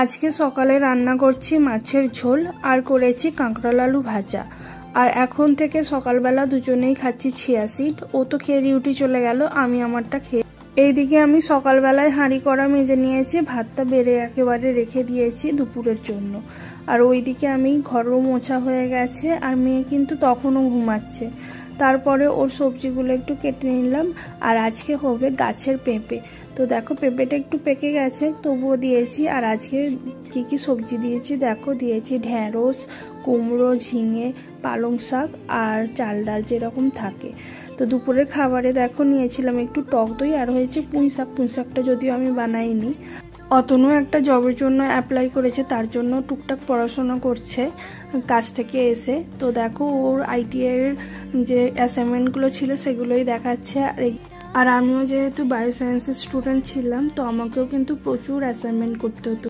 আজকে সকালে রান্না করছি মাছের ঝোল আর করেছি কাঁকরোল আলু ভাজা। আর এখন থেকে সকালবেলা দুজনেই খাচ্ছি চিয়া সিড। ও তো খেয়ে ডিউটি চলে গেল, আমি আমারটা খেয়ে। এইদিকে আমি সকালবেলায় হাঁড়ি কড়া মেজে নিয়েছি, ভাতটা বেড়ে একেবারে রেখে দিয়েছি দুপুরের জন্য। আর ওইদিকে আমি ঘরও মোছা হয়ে গেছে, আর মেয়ে কিন্তু তখনও ঘুমাচ্ছে। তারপরে ওর সবজিগুলো একটু কেটে নিলাম। আর আজকে হবে গাছের পেঁপে। তো দেখো পেঁপেটা একটু পেকে গেছে, তবুও দিয়েছি। আর আজকে কি কি সবজি দিয়েছি দেখো, দিয়েছি ঢ্যাঁড়স, কুমড়ো, ঝিঙে, পালং শাক আর চাল ডাল যেরকম থাকে। তো দুপুরের খাবারে দেখো নিয়েছিলাম একটু টক দই, আর হয়েছে পুঁই শাক। পুঁই শাকটা যদিও আমি বানাইনি। অতনু একটা জবের জন্য অ্যাপ্লাই করেছে, তার জন্য টুকটাক পড়াশোনা করছে কাজ থেকে এসে। তো দেখো ওর ITI এর যে অ্যাসাইনমেন্টগুলো ছিল সেগুলোই দেখাচ্ছে। আর আমিও যেহেতু বায়োসায়েন্সের স্টুডেন্ট ছিলাম, তো আমাকেও কিন্তু প্রচুর অ্যাসাইনমেন্ট করতে হতো।